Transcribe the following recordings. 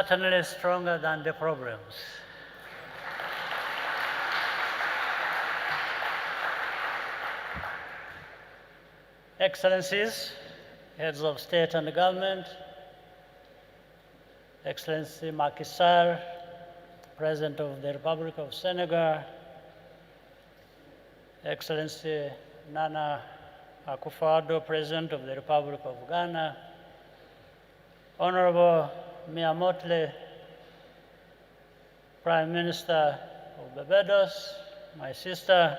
certainly stronger than the problems. Excellencies, heads of state and government, Excellency Macky Sall, President of the Republic of Senegal, Excellency Nana Akufo-Addo, President of the Republic of Ghana, Honorable Mia Mottley, Prime Minister of Barbados, my sister,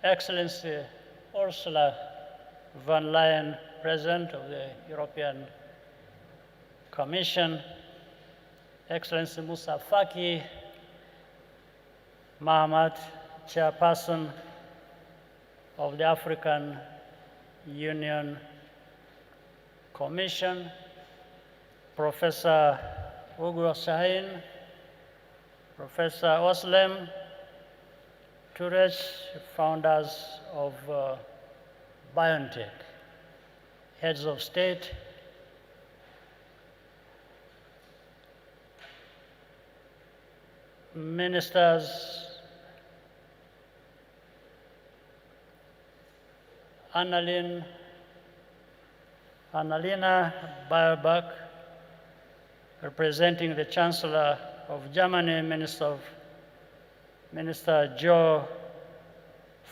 Excellency Ursula von der Leyen, President of the European Commission, Excellency Moussa Faki Mahamat, Chairperson of the African Union Commission, Professor Ugur Sahin, Professor Oslem Turesh, founders of BioNTech, heads of state, ministers, Annalena Baerbock, representing the Chancellor of Germany, Minister Joe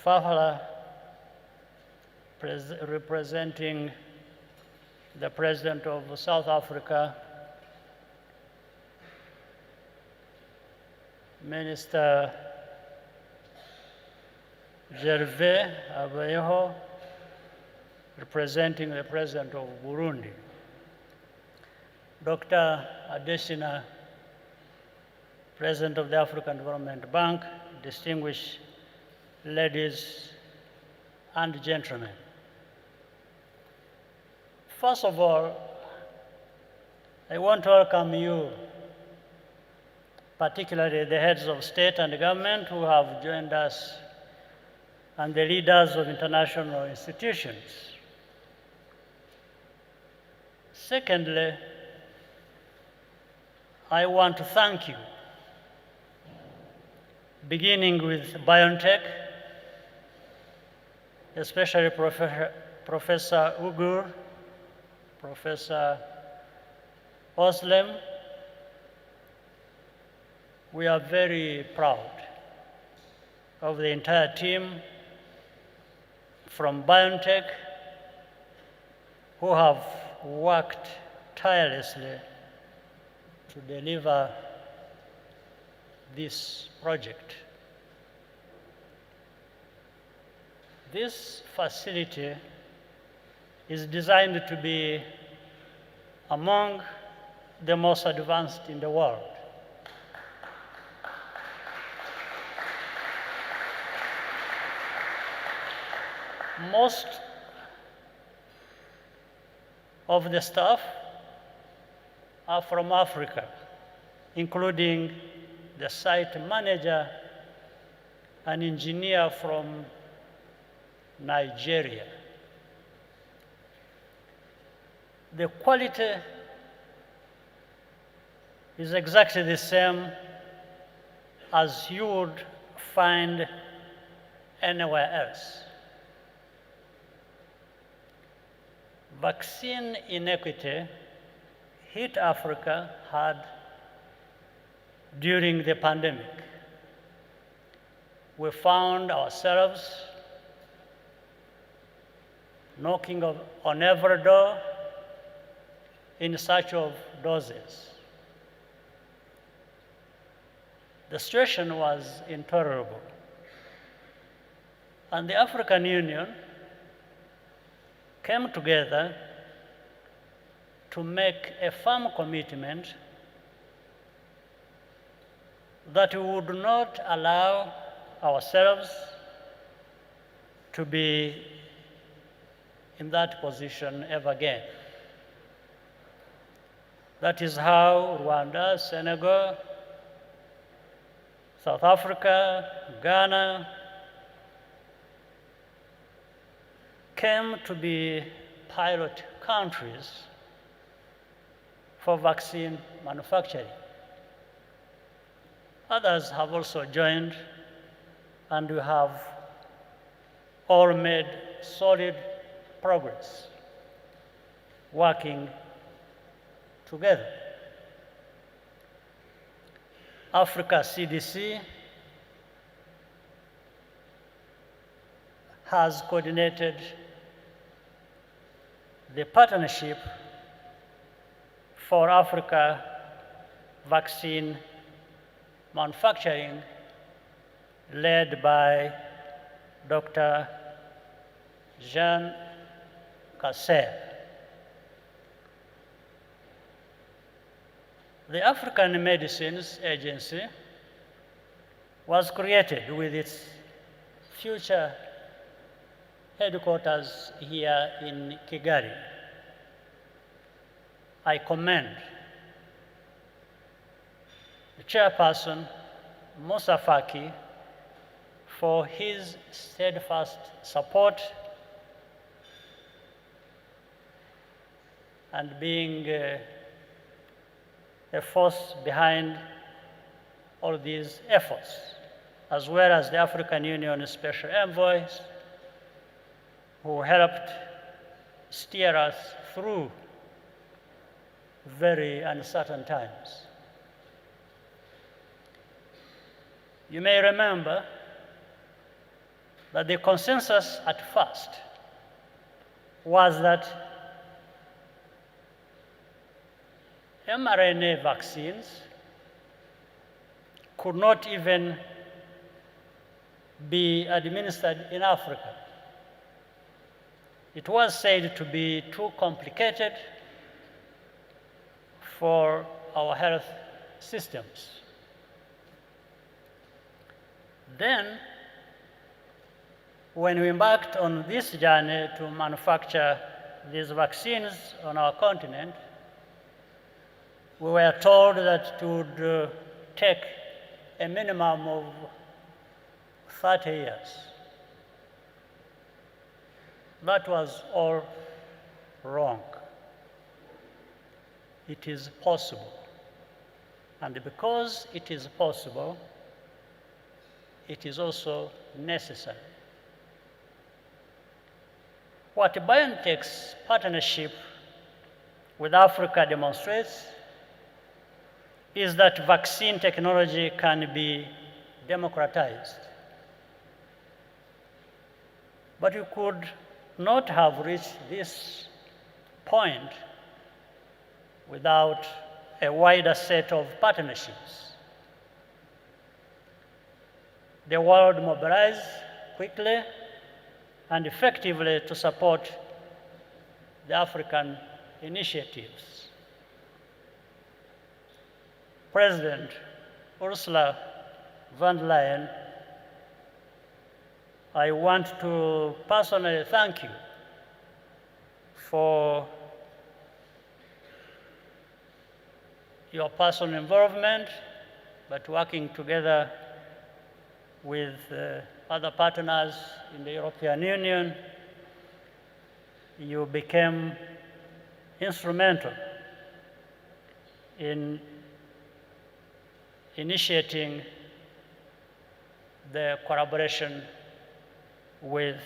Fafala, representing the President of South Africa, Minister Gervais Abayeho, representing the President of Burundi, Dr. Adesina, President of the African Development Bank, distinguished ladies and gentlemen. First of all, I want to welcome you, particularly the heads of state and government who have joined us and the leaders of international institutions. Secondly, I want to thank you, beginning with BioNTech, especially Professor Ugur, Professor Oslem. We are very proud of the entire team from BioNTech who have worked tirelessly to deliver this project. This facility is designed to be among the most advanced in the world. Most of the staff are from Africa, including the site manager, an engineer from Nigeria. The quality is exactly the same as you would find anywhere else. Vaccine inequity hit Africa hard during the pandemic. We found ourselves knocking on every door in search of doses. The situation was intolerable. And the African Union came together to make a firm commitment that we would not allow ourselves to be in that position ever again. That is how Rwanda, Senegal, South Africa, Ghana came to be pilot countries for vaccine manufacturing. Others have also joined, and we have all made solid progress working together. Africa CDC has coordinated the partnership for Africa vaccine manufacturing led by Dr. Jean Kasser. The African Medicines Agency was created with its future headquarters here in Kigali. I commend the chairperson, Musa Faki, for his steadfast support and being a force behind all these efforts, as well as the African Union Special Envoys who helped steer us through very uncertain times. You may remember that the consensus at first was that mRNA vaccines could not even be administered in Africa. It was said to be too complicated for our health systems. Then, when we embarked on this journey to manufacture these vaccines on our continent, we were told that it would take a minimum of 30 years. That was all wrong. It is possible. And because it is possible, it is also necessary. What BioNTech's partnership with Africa demonstrates is that vaccine technology can be democratized. But you could not have reached this point without a wider set of partnerships. The world mobilized quickly and effectively to support the African initiatives. President Ursula von der Leyen, I want to personally thank you for your personal involvement, but working together with other partners in the European Union, you became instrumental in initiating the collaboration with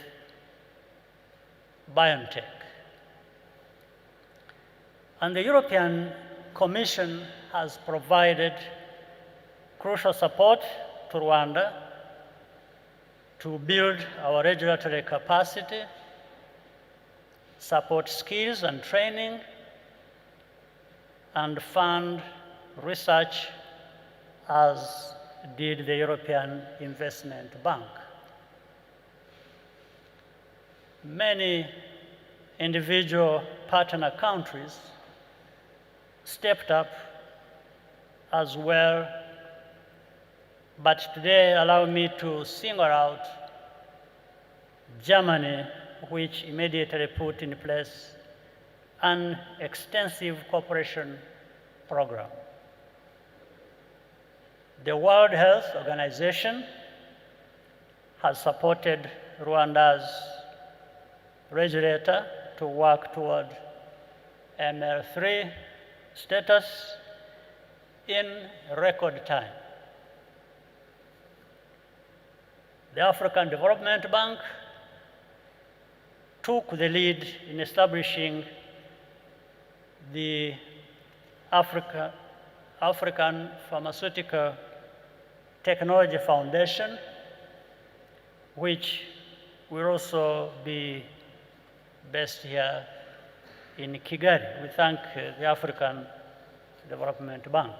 BioNTech. And the European Commission has provided crucial support to Rwanda to build our regulatory capacity, support skills and training, and fund research, as did the European Investment Bank. Many individual partner countries stepped up as well, but today allow me to single out Germany, which immediately put in place an extensive cooperation program. The World Health Organization has supported Rwanda's regulator to work toward ML3 status in record time. The African Development Bank took the lead in establishing the African Pharmaceutical Technology Foundation, which will also be based here in Kigali. We thank the African Development Bank.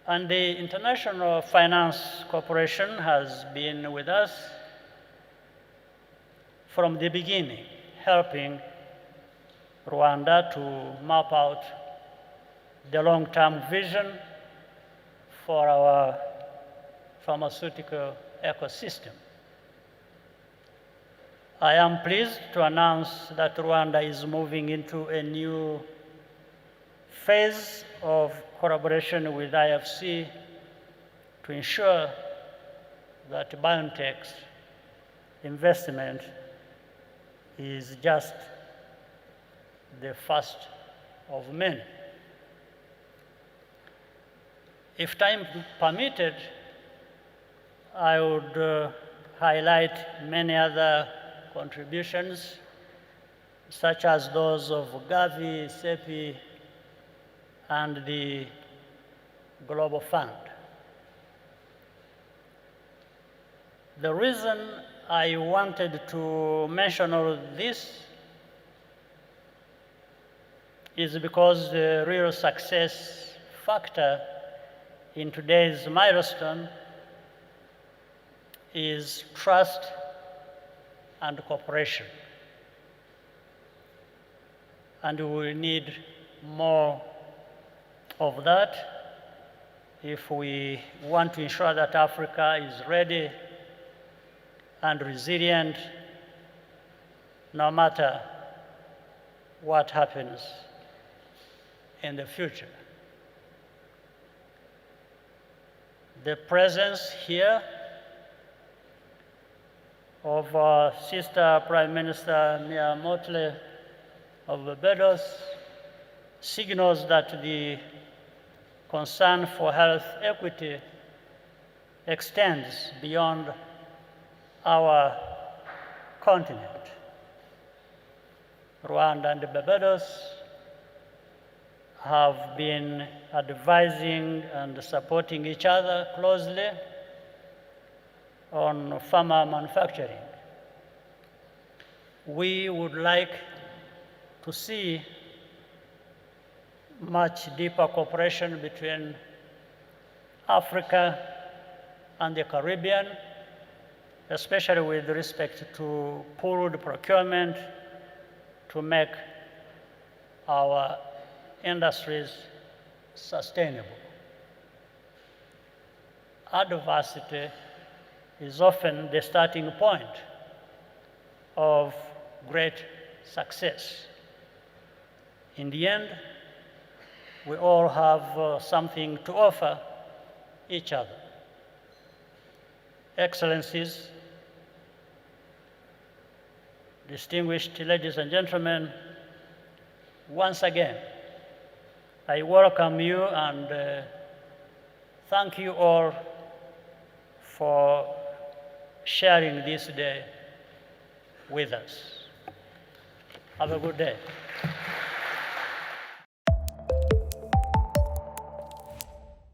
And the International Finance Corporation has been with us from the beginning, helping Rwanda to map out the long-term vision for our pharmaceutical ecosystem. I am pleased to announce that Rwanda is moving into a new phase of collaboration with IFC to ensure that BioNTech's investment is just the first of many. If time permitted, I would highlight many other contributions, such as those of Gavi, CEPI, and the Global Fund. The reason I wanted to mention all this is because the real success factor in today's milestone is trust and cooperation. And we will need more of that if we want to ensure that Africa is ready and resilient no matter what happens in the future. The presence here of our sister Prime Minister Mia Mottley of Barbados signals that the concern for health equity extends beyond our continent. Rwanda and Barbados have been advising and supporting each other closely on pharma manufacturing. We would like to see much deeper cooperation between Africa and the Caribbean, especially with respect to pooled procurement to make our industries sustainable. Adversity is often the starting point of great success. In the end, we all have something to offer each other. Excellencies, distinguished ladies and gentlemen, once again, I welcome you and thank you all for sharing this day with us. Have a good day.